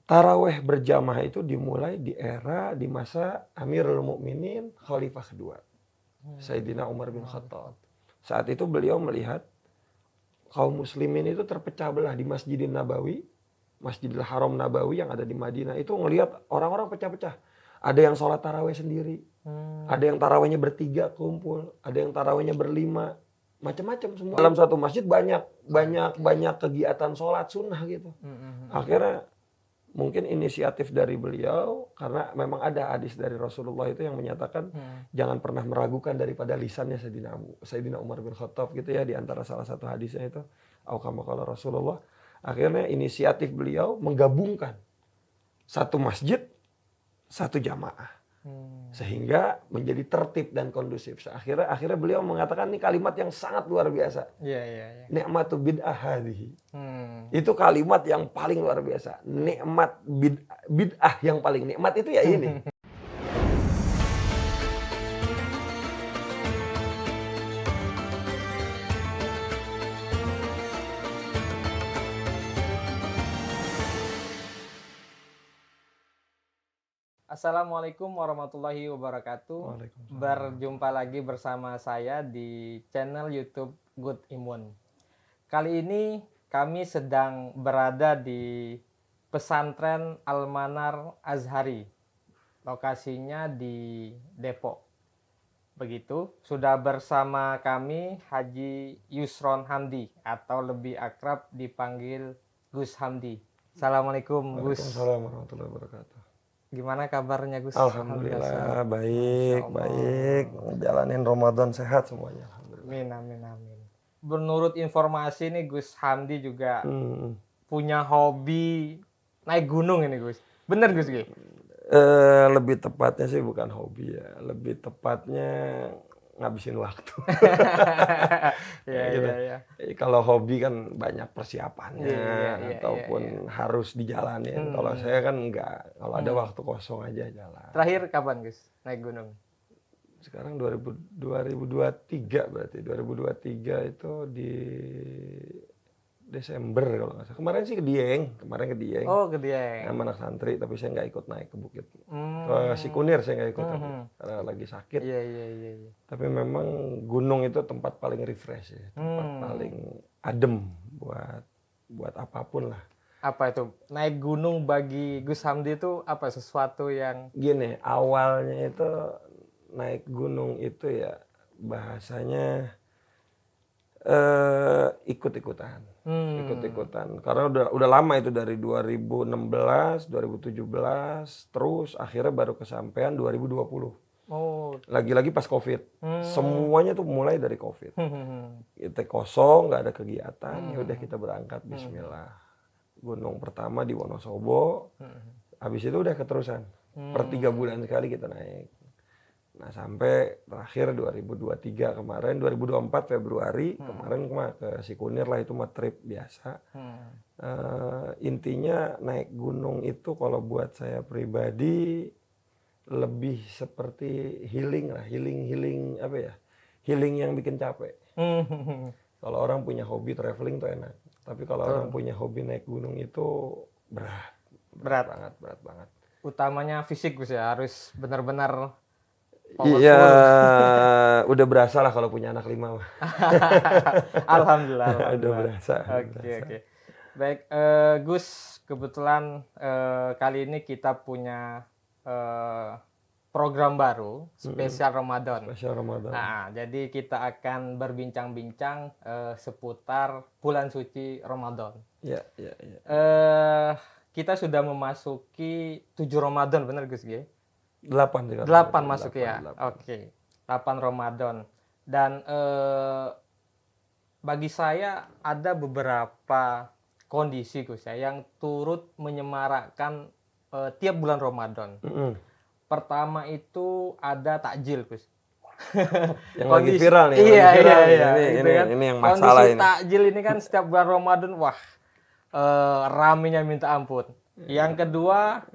taraweh berjamaah itu dimulai di masa Amirul Mukminin Khalifah kedua, Sayyidina Umar bin Khattab. Saat itu beliau melihat kaum muslimin itu terpecah belah di Masjidin Nabawi, Masjidil Haram Nabawi yang ada di Madinah. Itu ngelihat orang-orang pecah-pecah. Ada yang sholat taraweh sendiri, ada yang tarawehnya bertiga kumpul, ada yang tarawehnya berlima, macam-macam semua. Dalam satu masjid banyak kegiatan sholat sunnah gitu. Akhirnya mungkin inisiatif dari beliau, karena memang ada hadis dari Rasulullah itu yang menyatakan jangan pernah meragukan daripada lisannya Sayyidina Umar bin Khattab gitu ya, di antara salah satu hadisnya itu au kama qala Rasulullah. Akhirnya inisiatif beliau menggabungkan satu masjid, satu jamaah. Sehingga menjadi tertib dan kondusif. Akhirnya beliau mengatakan ini kalimat yang sangat luar biasa. Ni'matu bid'ah hadhihi. Itu kalimat yang paling luar biasa. Nikmat bid'ah yang paling nikmat itu ya ini. Assalamualaikum warahmatullahi wabarakatuh. Berjumpa lagi bersama saya di channel YouTube Good Imun. Kali ini kami sedang berada di pesantren Al-Manar Azhari. Lokasinya di Depok. Begitu, sudah bersama kami Haji Yusron Hamdi atau lebih akrab dipanggil Gus Hamdi. Assalamualaikum Gus. Waalaikumsalam warahmatullahi wabarakatuh. Gimana kabarnya Gus? Alhamdulillah baik. Jalanin Ramadan sehat semuanya. Alhamdulillah. Amin. Menurut informasi nih Gus Hamdi juga punya hobi naik gunung ini Gus. Bener Gus? Lebih tepatnya sih bukan hobi ya. Lebih tepatnya ngabisin waktu. Iya. Kalau hobi kan banyak persiapannya ataupun harus dijalanin. Kalau saya kan enggak. Kalau ada waktu kosong aja jalan. Terakhir kapan Gus naik gunung? Sekarang 2023 berarti. 2023 itu di Desember kalau nggak salah. Kemarin sih ke Dieng. Oh, ke Dieng. Sama anak santri, tapi saya nggak ikut naik ke bukit. Ke Sikunir saya nggak ikut karena lagi sakit. Iya. Tapi memang gunung itu tempat paling refresh ya, tempat paling adem buat apapun lah. Apa itu? Naik gunung bagi Gus Hamdi itu apa? Sesuatu yang gini, awalnya itu naik gunung itu ya bahasanya ikut-ikutan. Karena udah lama itu dari 2016, 2017, terus akhirnya baru kesampaian 2020. Lagi-lagi pas COVID. Semuanya tuh mulai dari COVID. Kita kosong, nggak ada kegiatan, ya udah kita berangkat bismillah. Gunung pertama di Wonosobo. Habis itu udah keterusan. Per 3 bulan sekali kita naik. Nah sampai terakhir 2023 kemarin, 2024 Februari kemarin ke Sikunir lah, itu mah trip biasa. Intinya naik gunung itu kalau buat saya pribadi lebih seperti healing lah, healing apa ya? Healing yang bikin capek. Kalau orang punya hobi traveling tuh enak, tapi kalau orang punya hobi naik gunung itu berat banget. Utamanya fisik Gus ya, harus benar-benar iya, udah berasa lah kalau punya anak 5 mah. Alhamdulillah. Udah berasa. Oke. Baik, Gus, kebetulan kali ini kita punya program baru spesial Ramadan. Nah, jadi kita akan berbincang-bincang seputar bulan suci Ramadan. Iya. Kita sudah memasuki 7 Ramadan, benar Gus? 8 masuk ya. Oke. 8 Ramadan. Dan bagi saya ada beberapa kondisi Gus ya yang turut menyemarakkan tiap bulan Ramadan. Pertama itu ada takjil Gus. Yang lagi viral nih. Iya. Ini yang masalah kondisi ini. Takjil ini kan setiap bulan Ramadan wah ramenya minta ampun. Yang kedua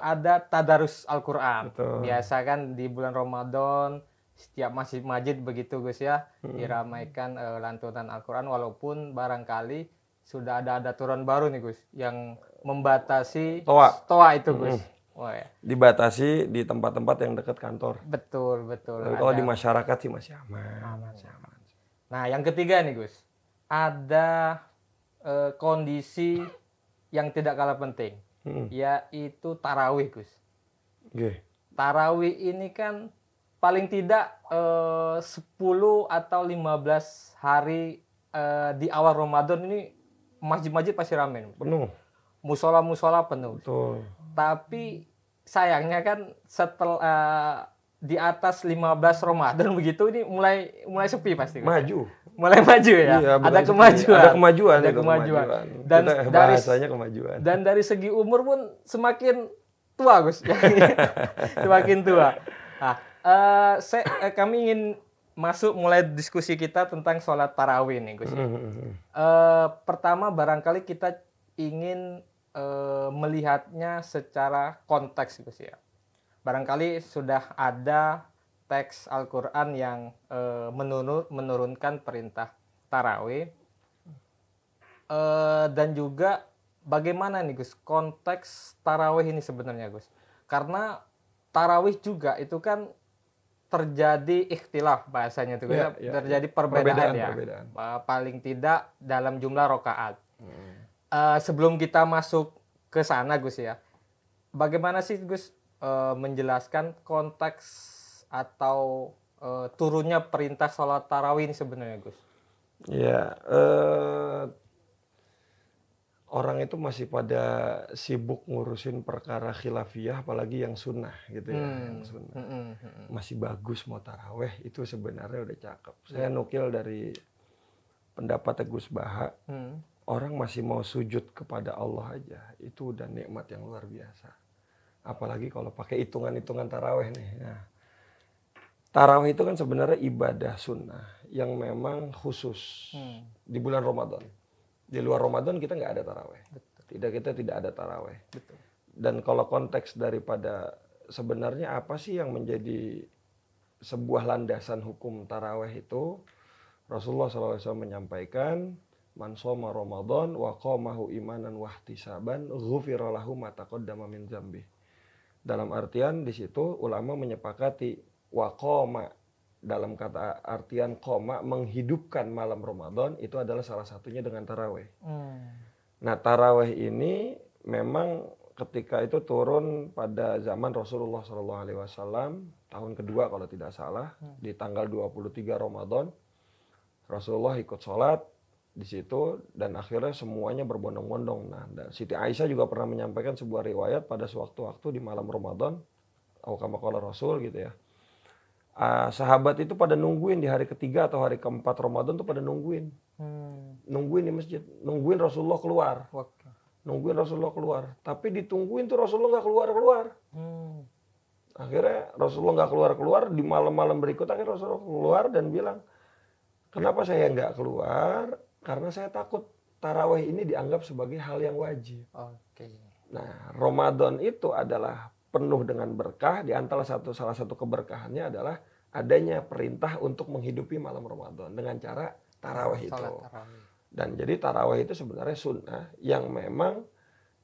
ada tadarus Al-Quran. Biasa kan di bulan Ramadan setiap masjid begitu Gus ya, diramaikan lantunan Al-Quran, walaupun barangkali sudah ada turun baru nih Gus yang membatasi Toa. itu Gus. Wah, ya. Dibatasi di tempat-tempat yang dekat kantor. Betul. Tapi kalau di masyarakat sih masih aman. Nah, yang ketiga nih Gus, ada kondisi yang tidak kalah penting, yaitu tarawih Gus. Okay. Tarawih ini kan paling tidak 10 atau 15 hari di awal Ramadan ini masjid-masjid pasti ramai. Penuh. Musola-musola penuh. Betul. Tapi sayangnya kan setelah di atas 15 Ramadan begitu ini mulai sepi pasti. Maju. Mulai maju ya. Iya, ada kemajuan. Ada kemajuan. Dan bahasanya kemajuan. Dan dari segi umur pun semakin tua Gus. Semakin tua. Nah, kami ingin mulai diskusi kita tentang sholat tarawih nih Gus. Pertama barangkali kita ingin melihatnya secara konteks Gus ya. Barangkali sudah ada teks Al-Quran yang menurunkan perintah tarawih, dan juga bagaimana nih Gus konteks tarawih ini sebenarnya Gus, karena tarawih juga itu kan terjadi ikhtilaf bahasanya itu terjadi perbedaan. Paling tidak dalam jumlah rakaat. Sebelum kita masuk ke sana Gus ya, bagaimana sih Gus menjelaskan konteks atau turunnya perintah sholat tarawih ini sebenarnya Gus? Ya, orang itu masih pada sibuk ngurusin perkara khilafiyah, apalagi yang sunnah gitu ya. Yang sunnah. Masih bagus mau taraweh, itu sebenarnya udah cakep. Saya nukil dari pendapat Gus Baha, orang masih mau sujud kepada Allah aja, itu udah nikmat yang luar biasa. Apalagi kalau pakai hitungan-hitungan taraweh nih. Nah, taraweh itu kan sebenarnya ibadah sunnah yang memang khusus di bulan Ramadan. Di luar Ramadan kita nggak ada taraweh. Kita tidak ada taraweh. Dan kalau konteks daripada sebenarnya apa sih yang menjadi sebuah landasan hukum taraweh itu, Rasulullah SAW menyampaikan, man shoma Ramadan wa qamahu imanan wa ihtisaban ghufira lahu ma taqaddama min dzambi. Dalam artian di situ ulama menyepakati waqoma, dalam kata artian qoma, menghidupkan malam Ramadan, itu adalah salah satunya dengan taraweh. Nah, taraweh ini memang ketika itu turun pada zaman Rasulullah SAW, tahun kedua kalau tidak salah, di tanggal 23 Ramadan, Rasulullah ikut sholat di situ dan akhirnya semuanya berbondong-bondong. Nah, Siti Aisyah juga pernah menyampaikan sebuah riwayat pada sewaktu-waktu di malam Ramadan, atau kama qala Rasul gitu ya. Sahabat itu pada nungguin di hari ketiga atau hari keempat Ramadan tuh pada nungguin. Nungguin di masjid, nungguin Rasulullah keluar. Nungguin Rasulullah keluar. Tapi ditungguin tuh Rasulullah nggak keluar-keluar. Akhirnya Rasulullah nggak keluar-keluar, di malam-malam berikutnya akhirnya Rasulullah keluar dan bilang, kenapa saya nggak keluar? Karena saya takut tarawih ini dianggap sebagai hal yang wajib. Nah, Ramadan itu adalah penuh dengan berkah. Di antara salah satu keberkahannya adalah adanya perintah untuk menghidupi malam Ramadan dengan cara tarawih itu. Dan jadi tarawih itu sebenarnya sunnah yang memang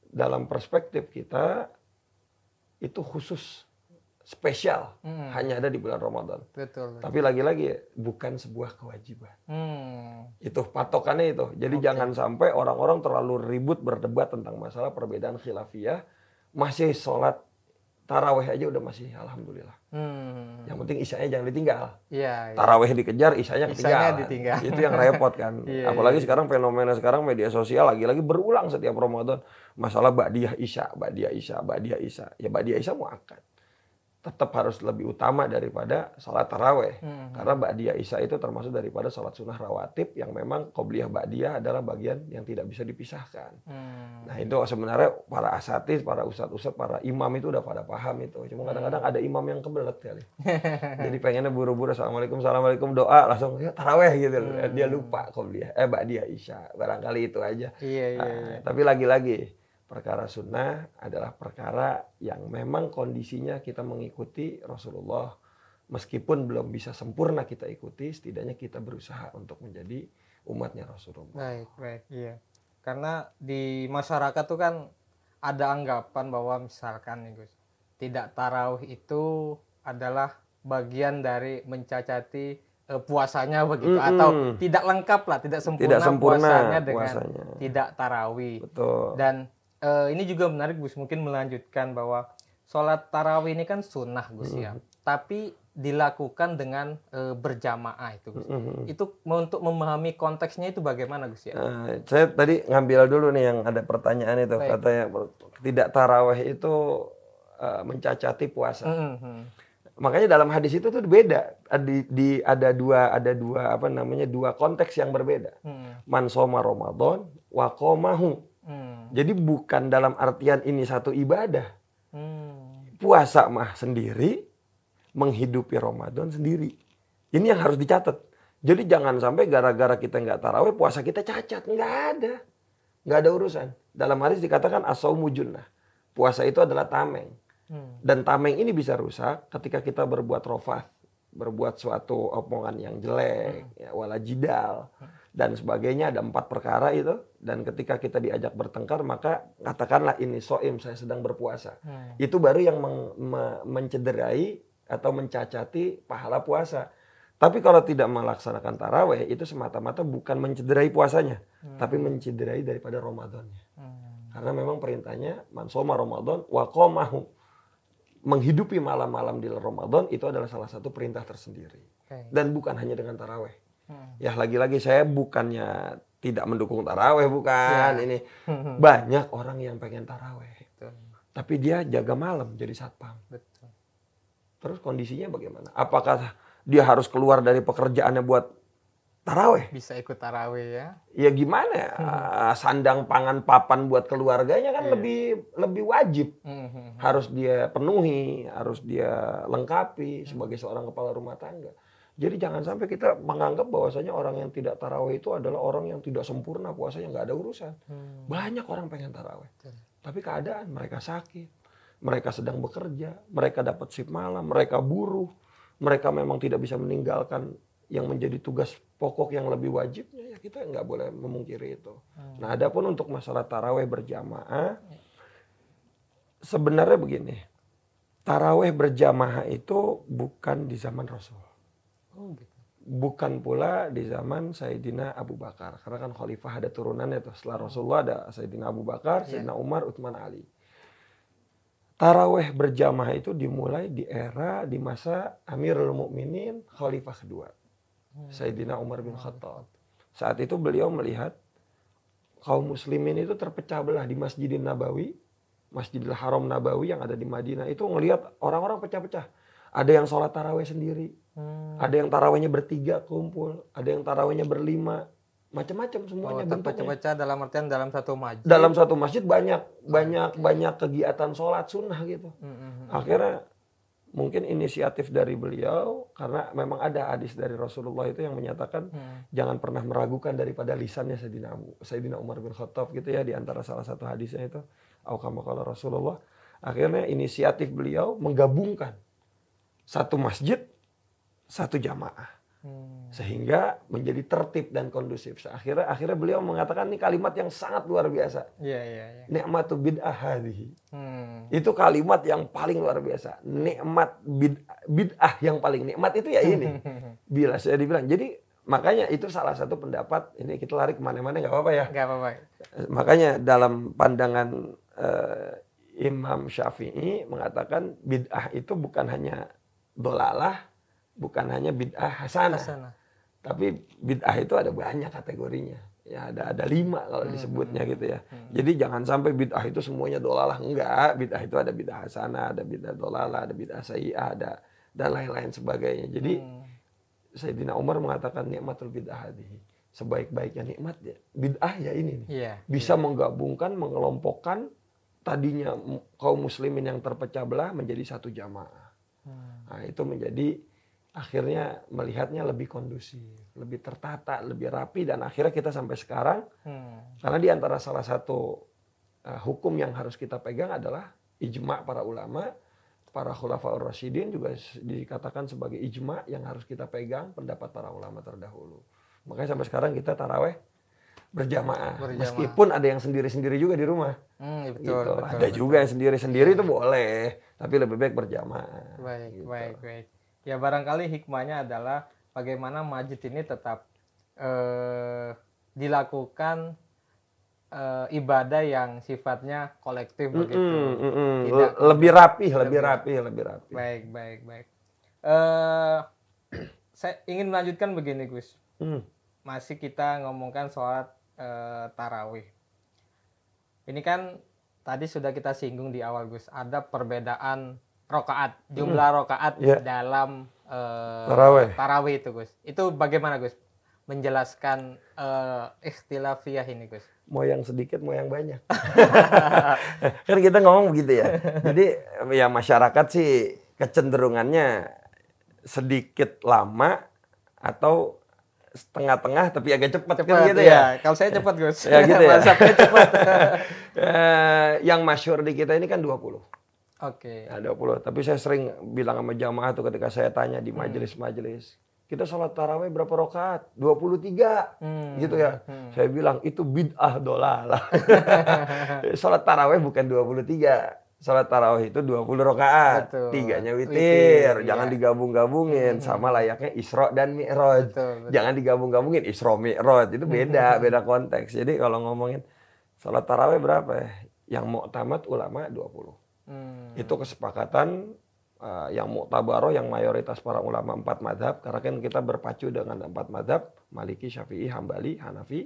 dalam perspektif kita itu khusus, spesial, hanya ada di bulan Ramadan. Betul. Tapi lagi-lagi bukan sebuah kewajiban. Itu patokannya itu. Jadi jangan sampai orang-orang terlalu ribut berdebat tentang masalah perbedaan khilafiyah, masih sholat taraweh aja udah masih alhamdulillah. Yang penting isyanya jangan ditinggal. Taraweh dikejar, isyanya ketinggalan. Itu yang repot kan. Apalagi sekarang fenomena sekarang media sosial lagi-lagi berulang setiap Ramadan. Masalah ba'diyah isya, ba'diyah isya, ba'diyah isya. Ya ba'diyah isya muakkad. Tetap harus lebih utama daripada salat taraweh. Karena ba'diyah isya itu termasuk daripada salat sunnah rawatib yang memang qobliyah ba'diyah adalah bagian yang tidak bisa dipisahkan. Nah itu sebenarnya para asatidz, para ustadz-ustadz, para imam itu udah pada paham itu. Cuma kadang-kadang ada imam yang kebelet kali. Jadi pengennya buru-buru assalamualaikum doa langsung ya taraweh gitu. Dia lupa qobliyah ba'diyah isya. Barangkali itu aja. Tapi lagi-lagi perkara sunnah adalah perkara yang memang kondisinya kita mengikuti Rasulullah. Meskipun belum bisa sempurna kita ikuti, setidaknya kita berusaha untuk menjadi umatnya Rasulullah. Baik. Iya. Karena di masyarakat tuh kan ada anggapan bahwa misalkan nih Gus, tidak tarawih itu adalah bagian dari mencacati puasanya begitu, atau tidak lengkap lah, tidak Tidak sempurna sempurna puasanya dengan puasanya. tidak tarawih. Betul. Dan ini juga menarik Gus, mungkin melanjutkan bahwa sholat tarawih ini kan sunnah Gus ya, tapi dilakukan dengan berjamaah itu Gus. Itu untuk memahami konteksnya itu bagaimana Gus ya? Saya tadi ngambil dulu nih yang ada pertanyaan itu. Baik. Katanya tidak tarawih itu mencacati puasa. Makanya dalam hadis itu tuh beda. Ada dua apa namanya, dua konteks yang berbeda. Man shoma Ramadan wa qamahu. Jadi bukan dalam artian ini satu ibadah. Puasa mah sendiri, menghidupi Ramadan sendiri. Ini yang harus dicatat. Jadi jangan sampai gara-gara kita nggak tarawih, puasa kita cacat. Nggak ada. Nggak ada urusan. Dalam hadis dikatakan as-shaumu junnah. Puasa itu adalah tameng. Dan tameng ini bisa rusak ketika kita berbuat rofath, berbuat suatu omongan yang jelek, ya, wala jidal, dan sebagainya. Ada 4 perkara itu. Dan ketika kita diajak bertengkar, maka katakanlah ini soim, saya sedang berpuasa. Itu baru yang mencederai atau mencacati pahala puasa. Tapi kalau tidak melaksanakan taraweh, itu semata-mata bukan mencederai puasanya, tapi mencederai daripada Ramadannya. Karena memang perintahnya man shoma Ramadan wa qamahu. Menghidupi malam-malam di Ramadan itu adalah salah satu perintah tersendiri. Dan bukan hanya dengan taraweh. Ya lagi-lagi saya bukannya tidak mendukung taraweh, bukan. Ini banyak orang yang pengen taraweh. Tapi dia jaga malam jadi satpam. Terus kondisinya bagaimana? Apakah dia harus keluar dari pekerjaannya buat taraweh? Bisa ikut taraweh ya? Ya gimana? Sandang pangan papan buat keluarganya kan lebih wajib. Harus dia penuhi, harus dia lengkapi sebagai seorang kepala rumah tangga. Jadi jangan sampai kita menganggap bahwasanya orang yang tidak taraweh itu adalah orang yang tidak sempurna puasanya, nggak ada urusan. Banyak orang pengen taraweh, tapi keadaan mereka sakit, mereka sedang bekerja, mereka dapat shift malam, mereka buruh, mereka memang tidak bisa meninggalkan yang menjadi tugas pokok yang lebih wajibnya, ya kita nggak boleh memungkiri itu. Nah, adapun untuk masalah taraweh berjamaah, sebenarnya begini, taraweh berjamaah itu bukan di zaman Rasul. Bukan pula di zaman Sayyidina Abu Bakar. Karena kan khalifah ada turunannya tuh. Setelah Rasulullah ada Sayyidina Abu Bakar, Sayyidina Umar, Utsman, Ali. Taraweh berjamaah itu dimulai di era di masa Amirul Mukminin khalifah kedua, Sayyidina Umar bin Khattab. Saat itu beliau melihat kaum muslimin itu terpecah belah di Masjidil Nabawi, Masjidil Haram Nabawi yang ada di Madinah. Itu ngelihat orang-orang pecah-pecah. Ada yang sholat taraweh sendiri, ada yang tarawehnya bertiga kumpul, ada yang tarawehnya berlima, macam-macam semuanya bentuknya. Terpecah-pecah dalam artian dalam satu masjid. Dalam satu masjid banyak kegiatan sholat sunnah gitu. Akhirnya mungkin inisiatif dari beliau, karena memang ada hadis dari Rasulullah itu yang menyatakan jangan pernah meragukan daripada lisannya Sayyidina Umar bin Khattab gitu ya, di antara salah satu hadisnya itu au kama qala Rasulullah. Akhirnya inisiatif beliau menggabungkan satu masjid, satu jamaah. Sehingga menjadi tertib dan kondusif. Akhirnya beliau mengatakan ini kalimat yang sangat luar biasa. Ni'matu bid'ah hadhihi. Itu kalimat yang paling luar biasa. Nikmat bid'ah yang paling nikmat itu ya ini. Bila saya dibilang. Jadi makanya itu salah satu pendapat. Ini kita lari kemana-mana nggak apa-apa ya. Nggak apa-apa. Makanya dalam pandangan Imam Syafi'i mengatakan bid'ah itu bukan hanya dolalah, bukan hanya bid'ah hasanah. Tapi bid'ah itu ada banyak kategorinya. Ya ada 5 kalau disebutnya gitu ya. Jadi jangan sampai bid'ah itu semuanya dolalah. Enggak, bid'ah itu ada bid'ah hasanah, ada bid'ah dolalah, ada bid'ah sayyi'ah, ada dan lain-lain sebagainya. Jadi Sayyidina Umar mengatakan nikmatul bid'ah hadhihi. Sebaik-baiknya nikmat ya. Bid'ah ya ini nih. Bisa menggabungkan, mengelompokkan tadinya kaum muslimin yang terpecah belah menjadi satu jamaah. Nah, itu menjadi akhirnya melihatnya lebih kondusif, lebih tertata, lebih rapi, dan akhirnya kita sampai sekarang karena di antara salah satu hukum yang harus kita pegang adalah ijma' para ulama, para khulafaur rasyidin juga dikatakan sebagai ijma' yang harus kita pegang pendapat para ulama terdahulu. Makanya sampai sekarang kita taraweh berjamaah. Meskipun ada yang sendiri-sendiri juga di rumah. Betul, Gitu. betul, Ada betul. juga yang sendiri-sendiri itu boleh, tapi lebih baik berjamaah. Baik, Gitu. baik. Ya barangkali hikmahnya adalah bagaimana masjid ini tetap dilakukan ibadah yang sifatnya kolektif begitu. Tidak Lebih rapi. Baik. Eh saya ingin melanjutkan begini, Gus. Masih kita ngomongkan sholat tarawih. Ini kan tadi sudah kita singgung di awal, Gus. Ada perbedaan rokaat, jumlah rokaat dalam tarawih itu, Gus. Itu bagaimana, Gus? Menjelaskan ikhtilafiyah ini, Gus. Mau yang sedikit, mau yang banyak. Kan kita ngomong begitu ya. Jadi ya masyarakat sih kecenderungannya sedikit lama atau setengah-tengah tapi agak cepat kan gitu ya. Kalau saya cepat, Gus. Ya gitu ya. Masaknya cepat. Yang masyhur di kita ini kan 20. Oke. Ya, 20. Tapi saya sering bilang sama jamaah tuh ketika saya tanya di majelis-majelis, kita sholat tarawih berapa rakaat? 23. Gitu ya. Saya bilang itu bid'ah dolalah. Sholat tarawih bukan 23. Sholat tarawih itu 20 rakaat. 3-nya witir. Jangan digabung-gabungin. Sama layaknya Isra dan Mi'raj. Jangan digabung-gabungin Isra Mi'raj. Itu beda konteks. Jadi kalau ngomongin sholat tarawih berapa ya? Yang mu'tamad ulama 20. Itu kesepakatan yang mu'tabaroh, yang mayoritas para ulama 4 madhab. Karena kan kita berpacu dengan 4 madhab. Maliki, Syafi'i, Hambali, Hanafi.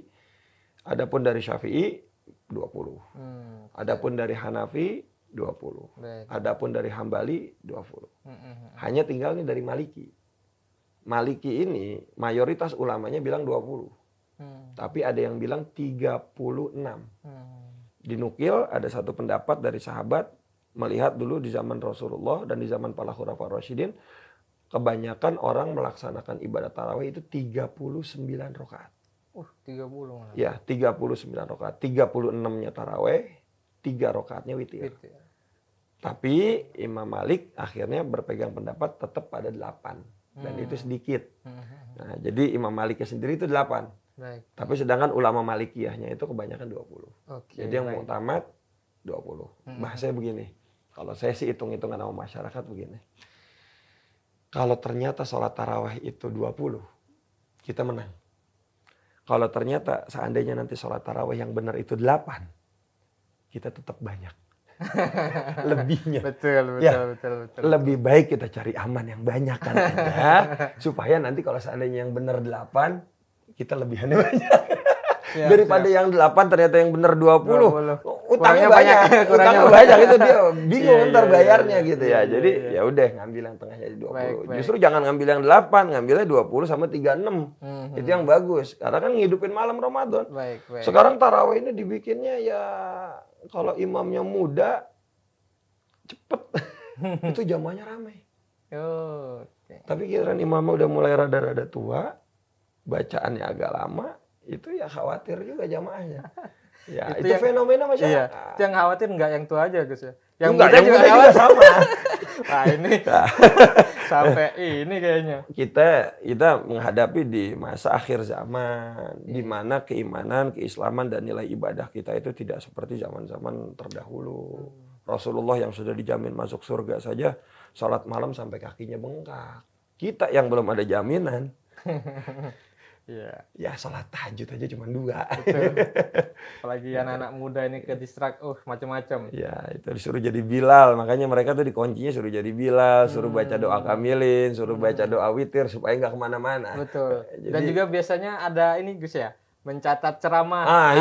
Adapun dari Syafi'i 20. Adapun dari Hanafi 20. Adapun dari Hambali 20. Hanya tinggal nih dari Maliki. Maliki ini mayoritas ulamanya bilang 20. Tapi ada yang bilang 36. Dinukil ada satu pendapat dari sahabat melihat dulu di zaman Rasulullah dan di zaman para khulafaur rasyidin kebanyakan orang melaksanakan ibadah tarawih itu 39 rakaat. 30. Ya, 39 rakaat. 36-nya tarawih, 3 rakaatnya witir. Tapi Imam Malik akhirnya berpegang pendapat tetap pada 8. Dan itu sedikit. Nah, jadi Imam Maliknya sendiri itu 8. Tapi sedangkan ulama Malikiyahnya itu kebanyakan 20. Jadi yang mu'tamad 20. Bahasanya begini. Kalau saya sih hitung-hitungan sama masyarakat begini. Kalau ternyata sholat tarawih itu 20, kita menang. Kalau ternyata seandainya nanti sholat tarawih yang benar itu 8, kita tetap banyak. Lebihnya. Betul. Lebih baik kita cari aman yang banyak kan aja. Supaya nanti kalau seandainya yang benar 8, kita lebihannya banyak. Daripada yang 8 ternyata yang benar 20. Utangnya banyak. Utangnya banyak itu dia bingung ntar bayarnya gitu ya. Jadi ya udah ngambil yang tengahnya di 20. Justru jangan ngambil yang 8, ngambilnya 20 sama 36. Itu yang bagus. Karena kan ngidupin malam Ramadan. Sekarang tarawih ini dibikinnya ya kalau imamnya muda cepet. Itu jamaahnya ramai. Tapi kira imamnya udah mulai rada-rada tua, bacaannya agak lama, itu ya khawatir juga jamaahnya. Ya, itu fenomena masyarakat. Iya, yang khawatir enggak yang tua aja, Gus ya. Yang muda juga sama. Nah, ini sampai ini kayaknya. Kita menghadapi di masa akhir zaman, di mana keimanan, keislaman dan nilai ibadah kita itu tidak seperti zaman-zaman terdahulu. Rasulullah yang sudah dijamin masuk surga saja sholat malam sampai kakinya bengkak. Kita yang belum ada jaminan. Ya sholat tahajud aja cuma 2. Apalagi anak-anak muda ini ke distrak, macam-macam. Ya itu disuruh jadi Bilal, makanya mereka tuh dikuncinya suruh jadi Bilal, suruh baca doa kamilin, suruh baca doa witir supaya nggak kemana-mana. Betul. Dan juga biasanya ada ini Gus ya, mencatat ceramah.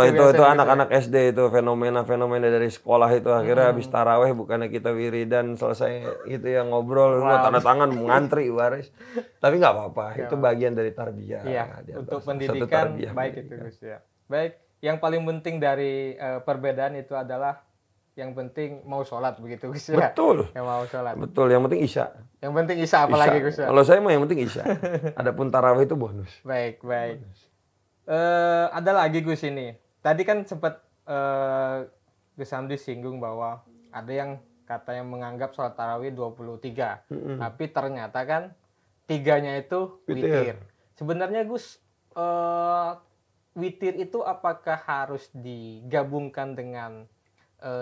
Itu anak-anak SD itu fenomena dari sekolah itu akhirnya habis taraweh bukannya kita wiridan selesai gitu ya ngobrol, tanda tangan ngantri waris. Tapi nggak apa-apa, itu bagian dari tarbiyah. Iya, untuk pendidikan baik itu Gus ya. Baik, yang paling penting dari perbedaan itu adalah yang penting mau sholat begitu Gus ya. Betul. Yang mau sholat. Betul, yang penting isya. Yang penting isya apalagi Gus ya. Kalau saya mah yang penting isya. Adapun tarawih itu bonus. Baik. Ada lagi Gus ini. Tadi kan sempat Gus Hamdi singgung bahwa ada yang katanya menganggap sholat tarawih 23. Tapi ternyata kan 3-nya itu witir. Sebenarnya Gus, witir itu apakah harus digabungkan dengan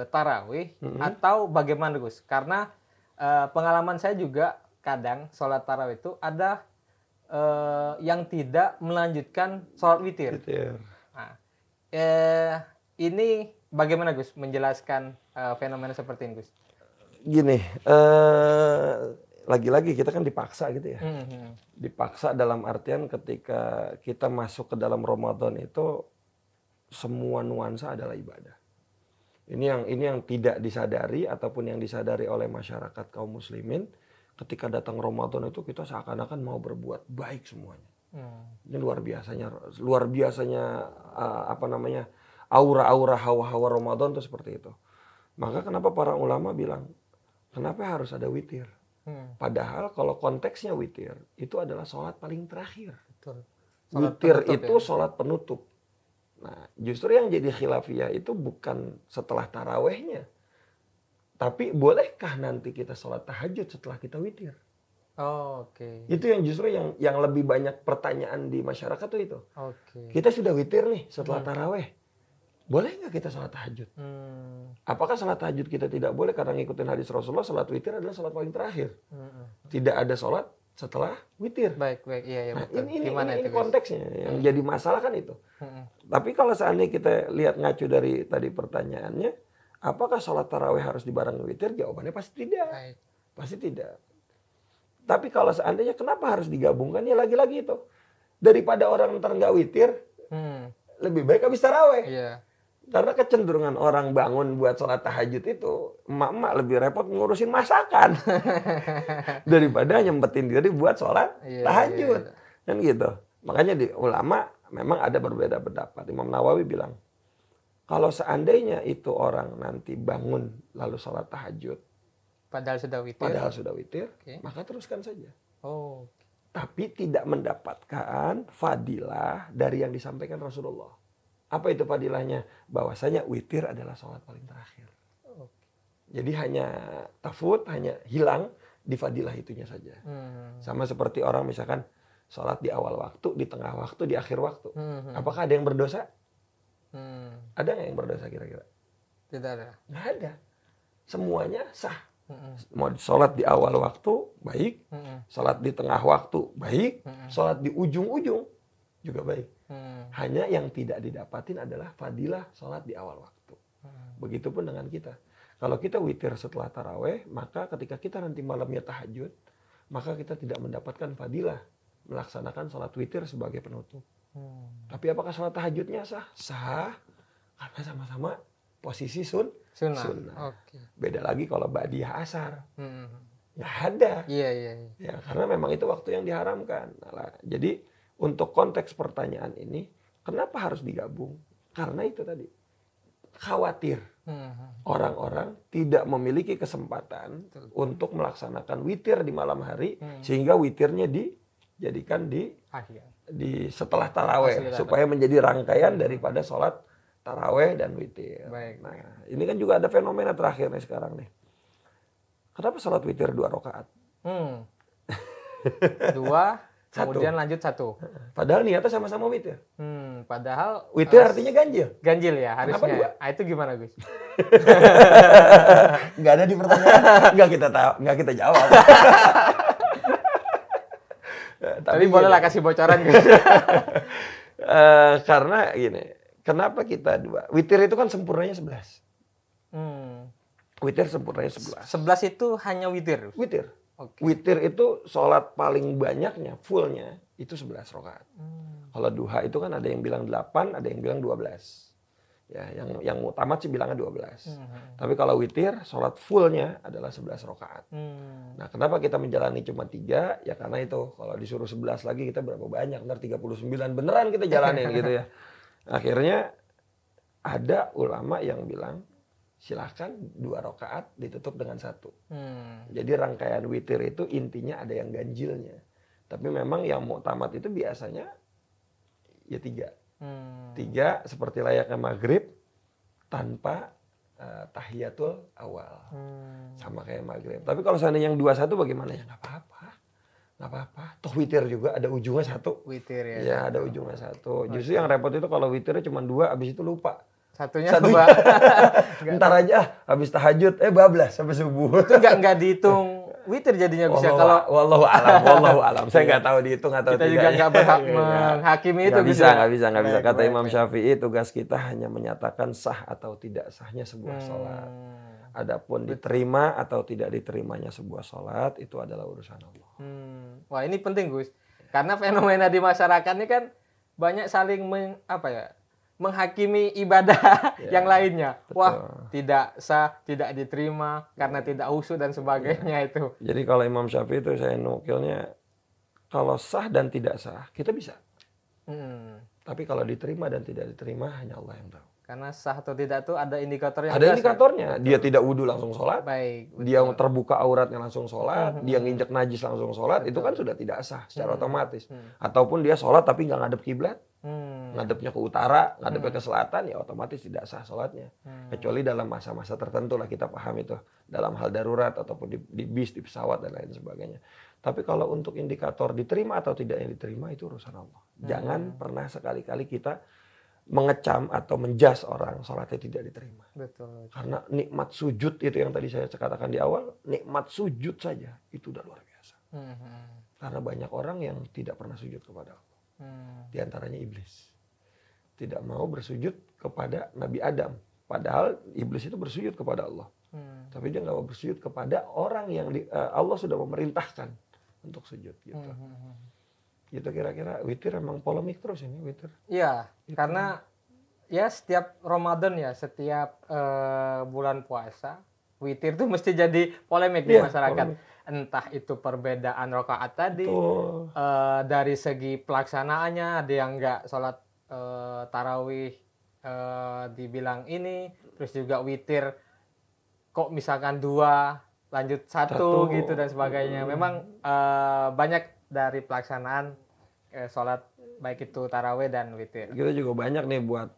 tarawih atau bagaimana Gus? Karena pengalaman saya juga kadang sholat tarawih itu ada yang tidak melanjutkan sholat witir. Nah, ini bagaimana Gus menjelaskan fenomena seperti ini Gus? Gini, lagi-lagi kita kan dipaksa gitu ya. Dipaksa dalam artian ketika kita masuk ke dalam Ramadan itu semua nuansa adalah ibadah. Ini yang tidak disadari ataupun yang disadari oleh masyarakat kaum muslimin. Ketika datang Ramadan itu kita seakan-akan mau berbuat baik semuanya. Ini luar biasanya aura-aura hawa-hawa Ramadan itu seperti itu. Maka kenapa para ulama bilang kenapa harus ada witir? Padahal kalau konteksnya witir itu adalah sholat paling terakhir. Betul. Witir itu sholat penutup. Nah, justru yang jadi khilafiyah itu bukan setelah tarawehnya. Tapi bolehkah nanti kita sholat tahajud setelah kita witir? Oke. Itu yang justru yang lebih banyak pertanyaan di masyarakat tuh itu. Oke. Kita sudah witir nih setelah taraweh. Boleh nggak kita sholat tahajud? Apakah sholat tahajud kita tidak boleh karena ngikutin hadis Rasulullah, sholat witir adalah sholat paling terakhir. Tidak ada sholat setelah witir. Baik. Iya, nah, betul. ini konteksnya. Yang jadi masalah kan itu. Tapi kalau seandainya kita lihat ngacu dari tadi pertanyaannya, apakah sholat tarawih harus dibarengi witir? Jawabannya pasti tidak. Baik. Pasti tidak. Tapi kalau seandainya kenapa harus digabungkan? Ya lagi-lagi itu. Daripada orang ntar nggak witir, lebih baik habis tarawih. Iya. Karena kecenderungan orang bangun buat sholat tahajud itu, emak-emak lebih repot ngurusin masakan daripada nyempetin diri buat sholat tahajud. Kan gitu. Makanya di ulama memang ada berbeda pendapat. Imam Nawawi bilang, kalau seandainya itu orang nanti bangun lalu sholat tahajud, padahal sudah witir, maka teruskan saja. Tapi tidak mendapatkan fadilah dari yang disampaikan Rasulullah. Apa itu fadilahnya? Bahwasanya witir adalah sholat paling terakhir. Jadi hanya tafut, hanya hilang di fadilah itunya saja. Sama seperti orang misalkan sholat di awal waktu, di tengah waktu, di akhir waktu. Apakah ada yang berdosa? Ada nggak yang berdosa kira-kira? Tidak ada. Nggak ada. Semuanya sah. Mau sholat di awal waktu, baik. Sholat di tengah waktu, baik. Sholat di ujung-ujung, juga baik. Hanya yang tidak didapatin adalah fadilah sholat di awal waktu. Begitupun dengan kita. Kalau kita witir setelah taraweh, maka ketika kita nanti malamnya tahajud, maka kita tidak mendapatkan fadilah melaksanakan sholat witir sebagai penutup. Tapi apakah sholat tahajudnya sah? Sah, karena sama-sama posisi sunnah. Beda lagi kalau ba'diyah asar. Nggak ada. Iya. Ya, karena memang itu waktu yang diharamkan. Nah, jadi untuk konteks pertanyaan ini, kenapa harus digabung? Karena itu tadi, khawatir orang-orang tidak memiliki kesempatan untuk melaksanakan witir di malam hari, sehingga witirnya dijadikan di setelah taraweh, supaya menjadi rangkaian daripada sholat taraweh dan witir. Nah, ini kan juga ada fenomena terakhir nih sekarang nih. Kenapa sholat witir 2 rakaat? 2, kemudian lanjut 1. Padahal niatnya sama-sama witir. Padahal witir artinya ganjil. Ganjil ya harusnya. Itu gimana Gus? Nggak ada di pertanyaan. Nggak kita jawab. Tapi bolehlah kasih bocoran Gus. Karena gini, kenapa kita 2? Witir itu kan sempurnanya 11. Witir sempurnanya 11. 11 itu hanya witir? Witir. Witir itu sholat paling banyaknya, fullnya, itu 11 rakaat. Kalau duha itu kan ada yang bilang 8, ada yang bilang 12. Ya, yang mutamat sih bilangnya 12. Tapi kalau witir, sholat fullnya adalah 11 rakaat. Nah, kenapa kita menjalani cuma 3? Ya karena itu, kalau disuruh 11 lagi kita berapa banyak? Ntar 39 beneran kita jalanin gitu ya. Akhirnya ada ulama yang bilang, silahkan 2 rakaat ditutup dengan 1. Jadi rangkaian witir itu intinya ada yang ganjilnya. Tapi memang yang muktamad itu biasanya ya 3. 3 seperti layaknya maghrib tanpa tahiyatul awal. Sama kayak maghrib. Tapi kalau seandainya yang 21 bagaimana? Ya nggak apa-apa. nggak apa-apa. Toh witir juga ada ujungnya satu. Witir ya. Ya ada ujungnya satu. Justru yang repot itu kalau witirnya cuma 2, abis itu lupa. Satunya Satunya. coba. Ntar aja habis tahajud bablas sampai subuh. Itu nggak dihitung witir jadinya bisa kalau wallahu alam. Saya nggak tahu dihitung atau kita tidak. juga nggak berhak menghakimi itu Nggak bisa. Baik, Kata baik, Imam baik. Syafi'i, tugas kita hanya menyatakan sah atau tidak sahnya sebuah sholat. Adapun diterima atau tidak diterimanya sebuah sholat itu adalah urusan Allah. Wah ini penting Gus, karena fenomena di masyarakat ini kan banyak saling menghakimi ibadah yang lainnya. Betul. Wah tidak sah, tidak diterima karena tidak khusyuk dan sebagainya itu. Jadi kalau Imam Syafi'i itu saya nukilnya, kalau sah dan tidak sah kita bisa. Tapi kalau diterima dan tidak diterima hanya Allah yang tahu. Karena sah atau tidak tuh ada indikatornya. Ada indikatornya. Dia tidak wudhu langsung sholat. Baik. Dia terbuka auratnya langsung sholat. Dia nginjek najis langsung sholat. Itu kan sudah tidak sah secara otomatis. Ataupun dia sholat tapi nggak ngadep kiblat. Ngadepnya ke utara, ngadepnya ke selatan, ya otomatis tidak sah sholatnya. Kecuali dalam masa-masa tertentu lah kita paham itu. Dalam hal darurat ataupun di bis, di pesawat dan lain sebagainya. Tapi kalau untuk indikator diterima atau tidak yang diterima itu urusan Allah. Jangan pernah sekali-kali kita mengecam atau menjas orang sholatnya tidak diterima. Betul. Karena nikmat sujud itu yang tadi saya katakan di awal, nikmat sujud saja itu udah luar biasa. Karena banyak orang yang tidak pernah sujud kepada Allah. Di antaranya iblis. Tidak mau bersujud kepada Nabi Adam. Padahal iblis itu bersujud kepada Allah. Tapi dia nggak mau bersujud kepada orang yang Allah sudah memerintahkan untuk sujud gitu. Gitu kira-kira. Witir emang polemik terus ini witir. Iya, karena ya setiap Ramadan ya, setiap bulan puasa, witir tuh mesti jadi polemik di masyarakat. Entah itu perbedaan rakaat tadi, dari segi pelaksanaannya, ada yang nggak sholat tarawih dibilang ini, terus juga witir kok misalkan 2 lanjut 1 gitu dan sebagainya. Memang banyak dari pelaksanaan sholat baik itu tarawih dan witir. Kita juga banyak nih buat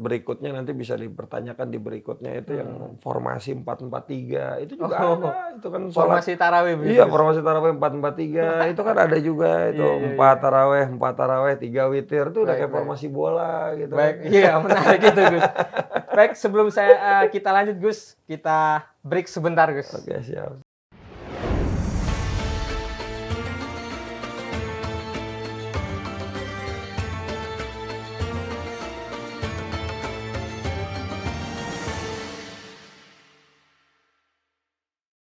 berikutnya, nanti bisa dipertanyakan di berikutnya itu yang formasi 4-4-3 itu juga ada. Itu kan formasi tarawih. Iya, formasi tarawih 4-4-3 itu kan ada juga itu 4 tarawih, 3 witir itu udah kayak formasi bola gitu. Baik, iya menarik itu Gus. Baik, sebelum kita lanjut Gus, kita break sebentar Gus. Oke, siap.